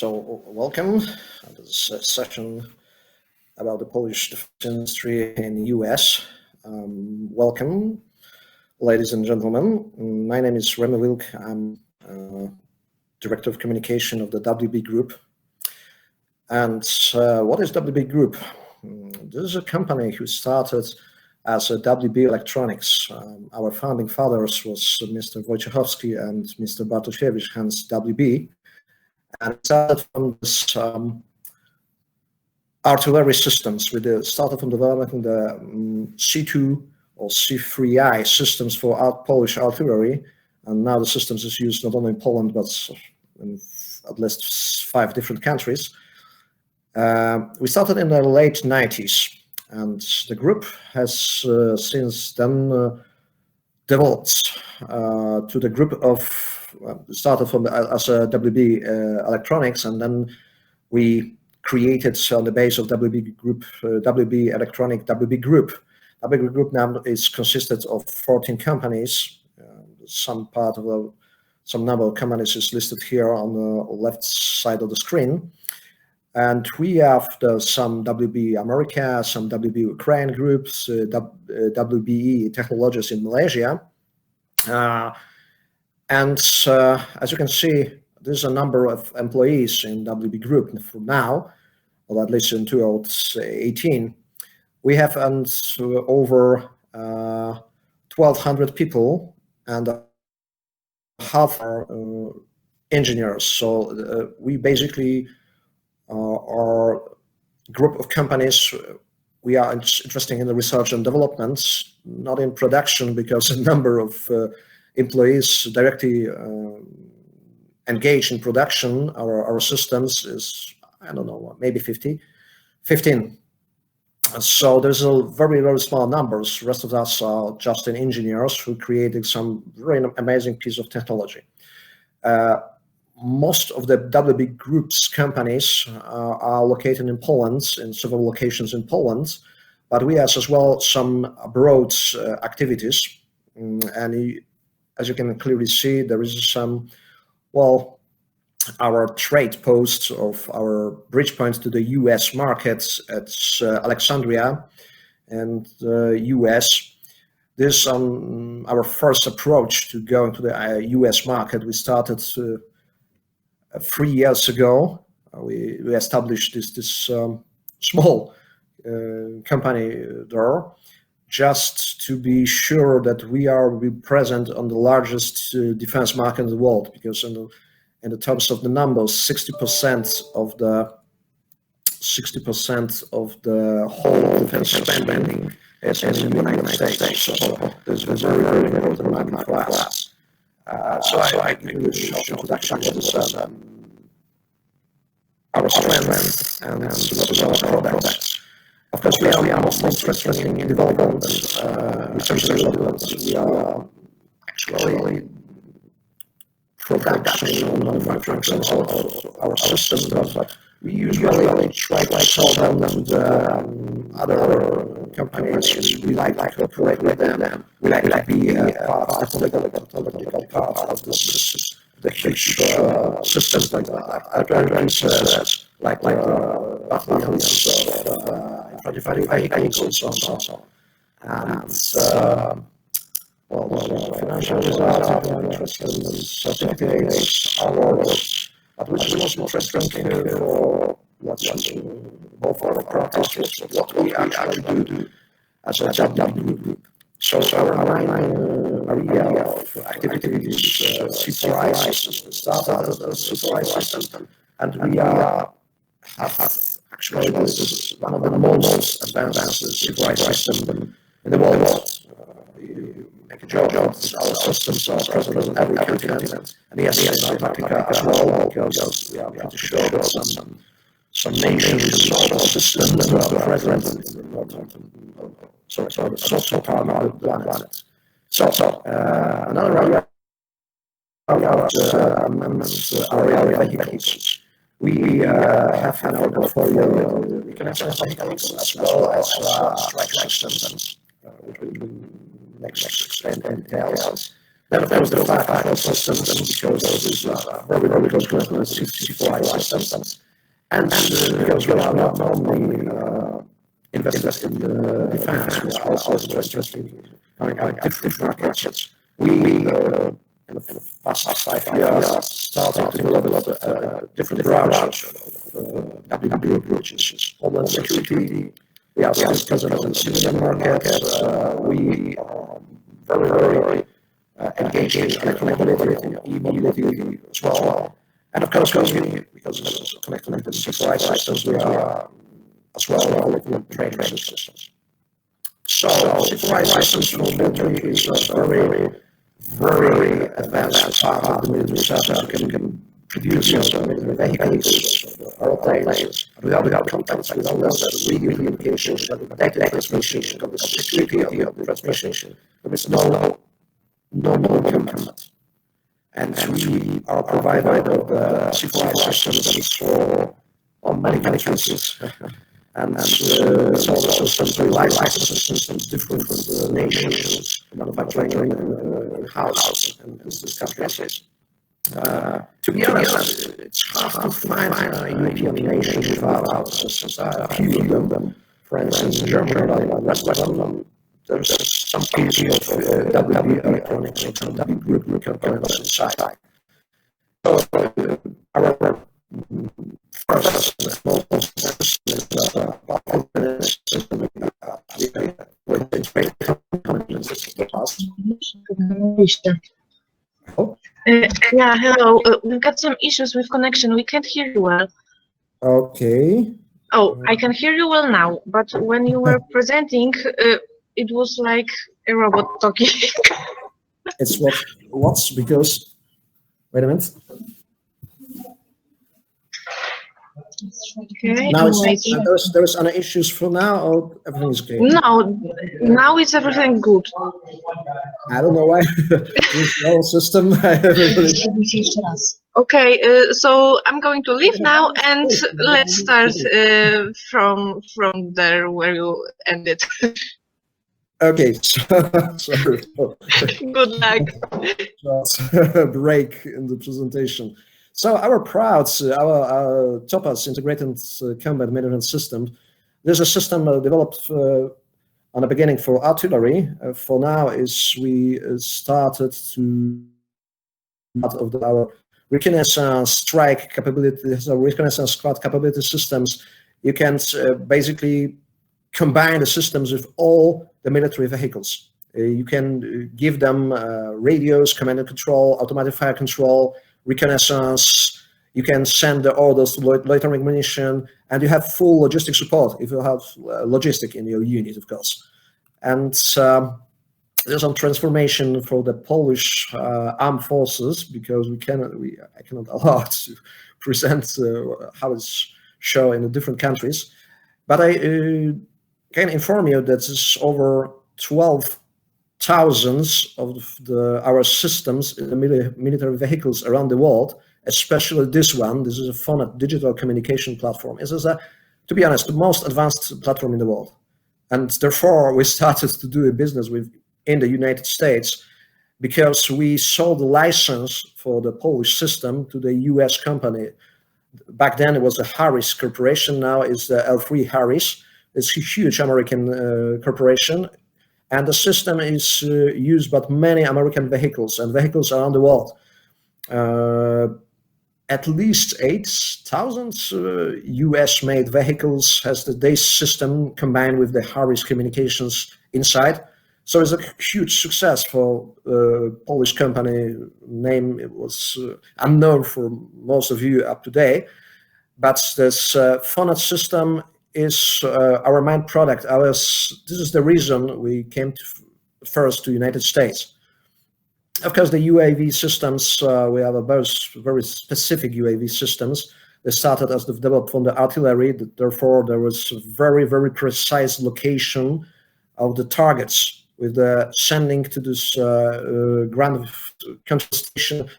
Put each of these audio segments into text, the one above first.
Welcome to this session about the Polish defense industry in the US. Welcome, ladies and gentlemen. My name is Remigiusz Wilk. I'm Director of Communication of the WB Group. And what is WB Group? This is a company who started as a WB Electronics. Our founding fathers was Mr. Wojciechowski and Mr. Bartosiewicz, hence WB. And it started from this artillery systems. We started from developing the C2 or C3I systems for Polish artillery, and now the systems is used not only in Poland but in at least 5 different countries. We started in the late 90s, and the group has since then developed to the group of started from as a WB Electronics, and then we created on the base of WB Group, WB Electronic, WB Group. WB Group now is consisted of 14 companies. Some number of companies is listed here on the left side of the screen. And we have some WB America, some WB Ukraine groups, WBE Technologies in Malaysia. And as you can see, there's a number of employees in WB Group for now, or at least in 2018. We have over 1,200 people, and half are engineers. So we basically are a group of companies. We are interested in the research and development, not in production, because a number of employees directly engaged in production. Our systems is, I don't know, maybe 15. So there's a very, very small numbers. The rest of us are just engineers who created some very amazing piece of technology. Most of the WB Group's companies are located in Poland, in several locations in Poland, but we have as well some abroad activities. And as you can clearly see, there is some, well, our trade posts of our bridge points to the US markets at Alexandria and the US. This is our first approach to going to the US market. We started 3 years ago. We established this small company there, just to be sure that we are present on the largest defense market in the world, because in the terms of the numbers, 60% of the whole defense spending is in the United States. So this is a very important market for us. So I give you a short introduction to this, our strength and what is our products. Of course, we are most interested in development, research and development. We are actually production and manufacturing of our systems, but we usually try to sell them to the other companies. We like to cooperate with them. We like to be part of the part of this, the huge systems like ATLIS, like battalions of vehicles and so on. And financial results are interesting, certificates, awards, but which is most interesting for what's both for the practice, what we actually do as a WB Group. So our main area of activities is C3I system. Started as a C3I system, and we have actually this is one of the most advanced C3I system in the world. We make a job of our systems are present in every continent, and yes, in Antarctica as well, because we are pretty sure that some nations or systems are present in the northern, so far on the planet. So another area is area of vehicles. We have in our portfolio reconnaissance vehicles as well as strike systems, which we will next explain in details. Then, of course, the fire systems, because those are very close to C4I systems. And because we are not normally invested in defense, we are also interested in different markets. We, in the past 5 years, started to develop different branches of WW, which is Homeland Security. We are still present in civilian markets. We are very engaged in connectivity and e-mobility as well. And of course, because it's connected to C4I systems, we are as well with training systems. So C4I systems for military is a very advanced part of the military system. You can produce military vehicles, airplanes, without contacts, without radio communications, without data transmission, without the security of the transmission. There is no component. And we are a provider of the C4I systems for many countries. And so the systems we license systems different nations manufacturing in-house in these countries. To be honest, it's hard to find a European nation without systems. A few of them, for instance, Germany and the rest of them. There's some piece of WW electronics or some W group components inside. So our first small system is with integrated components. Yeah, hello. We've got some issues with connection. We can't hear you well. Okay. Oh, I can hear you well now, but when you were presenting, it was like a robot talking. It's what's because, wait a minute. Okay, now there's any issues for now, or everything is okay? No, now it's everything good. I don't know why. This whole system. Okay, so I'm going to leave now, and let's start from there where you ended. Okay, sorry. Good luck. Break in the presentation. So our TOPAZ integrated combat management system. There's a system developed on the beginning for artillery. For now, is we started to part of our reconnaissance strike capabilities, reconnaissance squad capability systems. You can basically combine the systems with all the military vehicles. You can give them radios, command and control, automatic fire control, reconnaissance. You can send the orders to loitering munition, and you have full logistic support if you have logistic in your unit, of course. And there's some transformation for the Polish armed forces, because I cannot allow to present how it's shown in the different countries. But I can inform you that there's over 12,000 of our systems in the military vehicles around the world, especially this one. This is a PhoNet digital communication platform. This is, to be honest, the most advanced platform in the world. And therefore, we started to do a business in the United States, because we sold the license for the Polish system to the US company. Back then, it was the Harris Corporation. Now it's the L3 Harris. It's a huge American corporation. And the system is used by many American vehicles and vehicles around the world. At least 8,000 US-made vehicles has the DACE system combined with the Harris communications inside. So it's a huge success for Polish company. Name it was unknown for most of you up to date. But this PhoNet system is our main product. This is the reason we came first to United States. Of course, the UAV systems, we have both very specific UAV systems. They started as developed from the artillery. Therefore, there was a very, very precise location of the targets, with the sending to this ground control station,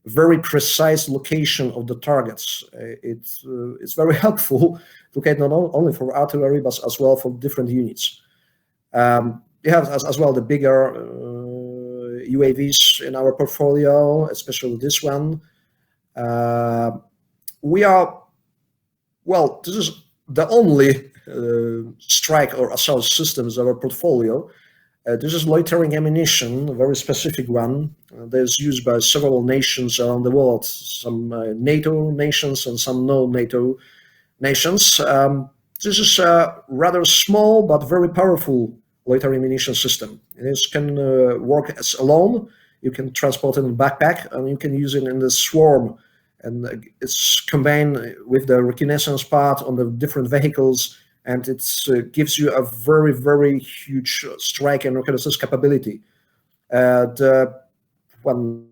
very precise location of the targets. It's very helpful to get not only for artillery, but as well for different units. You have as well the bigger UAVs in our portfolio, especially this one. We are, well, this is the only strike or assault systems in our portfolio. This is loitering ammunition, a very specific one. That is used by several nations around the world, some NATO nations and some non-NATO nations. This is a rather small but very powerful loitering ammunition system. It can work as alone. You can transport it in a backpack, and you can use it in the swarm. And it's combined with the reconnaissance part on the different vehicles, and it gives you a very, very huge strike and reconnaissance capability. One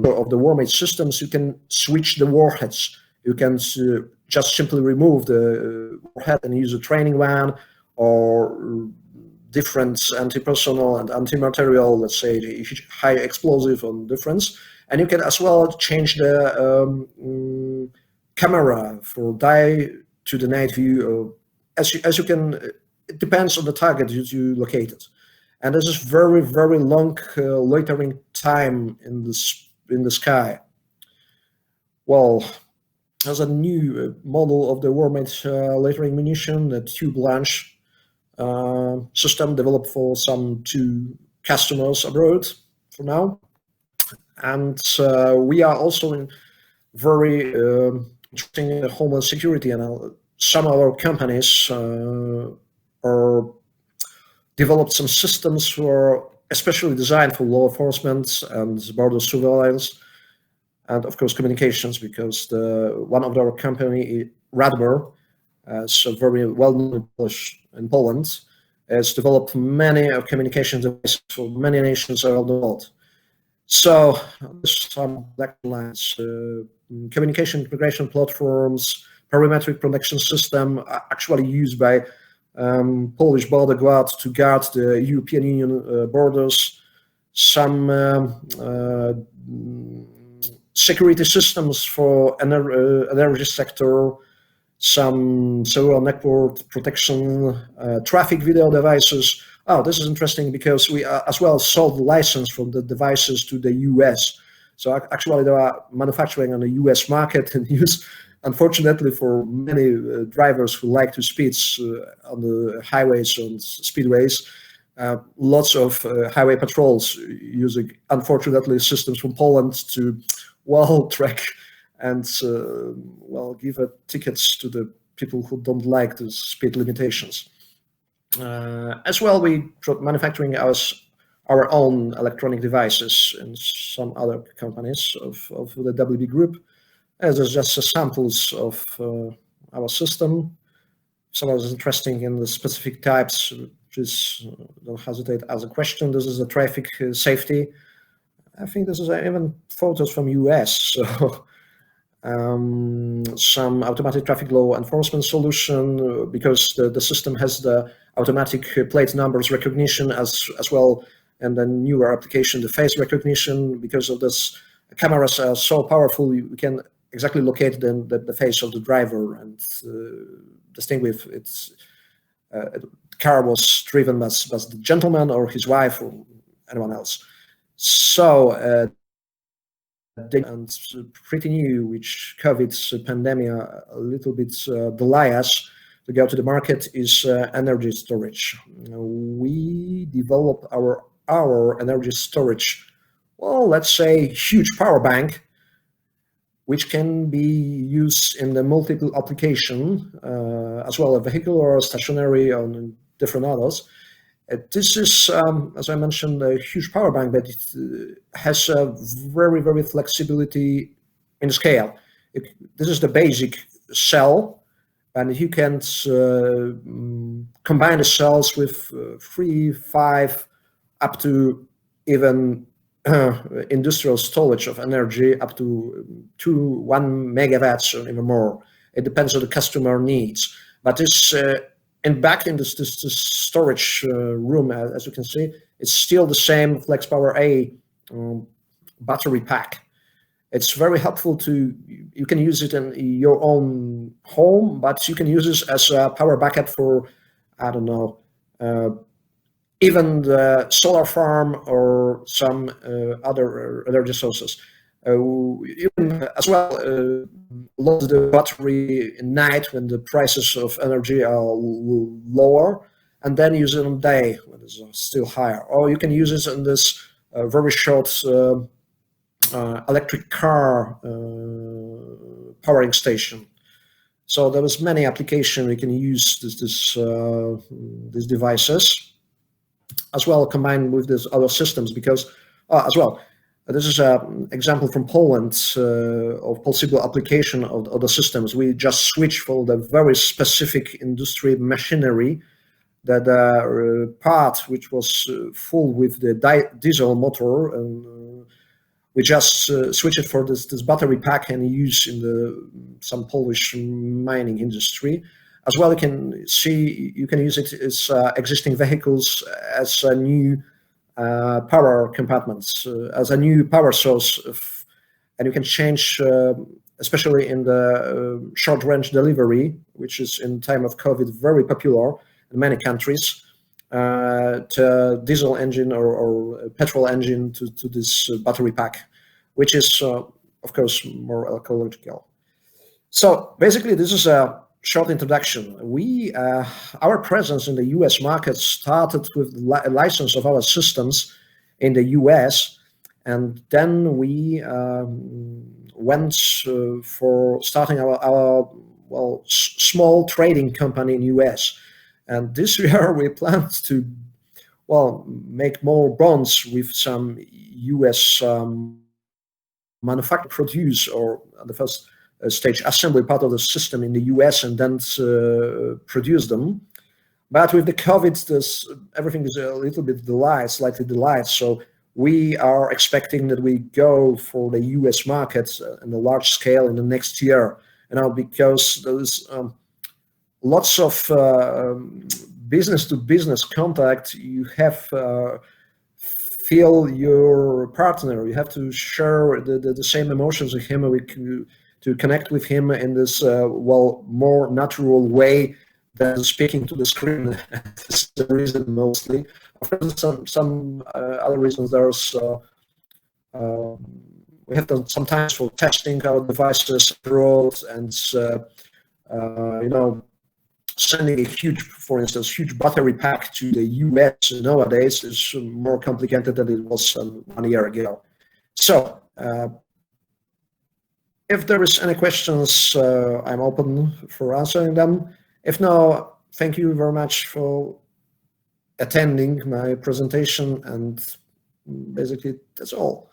of the warmate systems, you can switch the warheads. You can just simply remove the warhead and use a training van or different anti-personnel and anti-material, let's say high explosive on difference. And you can as well change the camera for day to the night view. As you can, it depends on the target you located. And this is very, very long loitering time in the sky. Well, there's a new model of the warmate loitering munition, the tube launch system developed for some 2 customers abroad for now. And we are also very interested in homeland security, and some of our companies are developed some systems for especially designed for law enforcement and border surveillance, and of course communications, because one of our company, Radber, so very well known in Poland, has developed many communication devices for many nations around the world. So some lines, communication integration platforms, parametric protection system actually used by Polish border guard to guard the European Union borders, some security systems for energy sector, some cellular network protection, traffic video devices. Oh, this is interesting because we as well sold the license from the devices to the US. So actually they are manufacturing on the US market and used, unfortunately, for many drivers who like to speed on the highways and speedways. Lots of highway patrols using, unfortunately, systems from Poland to track and give tickets to the people who don't like the speed limitations. As well, we manufacturing our own electronic devices in some other companies of the WB group. As just samples of our system. Some of is interesting in the specific types. Just don't hesitate as a question. This is a traffic safety. I think this is even photos from US. So some automatic traffic law enforcement solution, because the system has the automatic plate numbers recognition as well, and then newer application, the face recognition. Because of this, cameras are so powerful, we can exactly locate the face of the driver and distinguish it's car was driven by the gentleman or his wife or anyone else. So and pretty new, which COVID pandemic a little bit delay us to go to the market, is energy storage. We develop our energy storage, well, let's say huge power bank, which can be used in the multiple application, as well as vehicular, stationary, and different others. This is, as I mentioned, a huge power bank, but it has a very, very flexibility in scale. This is the basic cell, and you can combine the cells with 3, 5, up to even industrial storage of energy up to 1 megawatts or even more. It depends on the customer needs. But this back in this storage room, as you can see, it's still the same FlexPower A battery pack. It's very helpful you can use it in your own home, but you can use this as a power backup for, I don't know, even the solar farm or some other energy sources. Even as well, load the battery at night when the prices of energy are lower, and then use it on day when it's still higher. Or you can use it in this very short electric car powering station. So there is many applications we can use these devices, as well combined with these other systems, because as well, this is an example from Poland of possible application of the systems. We just switched for the very specific industry machinery, that part which was full with the diesel motor, and we just switch it for this battery pack and use in some Polish mining industry. As well, you can use it as existing vehicles as a new power compartments, as a new power source, and you can change, especially in the short range delivery, which is in time of COVID very popular in many countries, to diesel engine or petrol engine to this battery pack, which is of course more ecological. So basically, this is a short introduction. Our presence in the US market started with a license of our systems in the US, and then we went for starting our small trading company in US. And this year we planned to make more bonds with some US manufacturer produce, or the first stage assembly part of the system in the US, and then produce them. But with the COVID, everything is a little bit delayed, slightly delayed. So we are expecting that we go for the US market in a large scale in the next year. Because there's lots of business-to-business contact. You have feel your partner. You have to share the same emotions with him, to connect with him in this more natural way than speaking to the screen. This is the reason mostly. Of course, some other reasons. There's we have done sometimes for testing our devices abroad, and sending a for instance, huge battery pack to the US nowadays is more complicated than it was 1 year ago. So if there is any questions, I'm open for answering them. If not, thank you very much for attending my presentation, and basically that's all.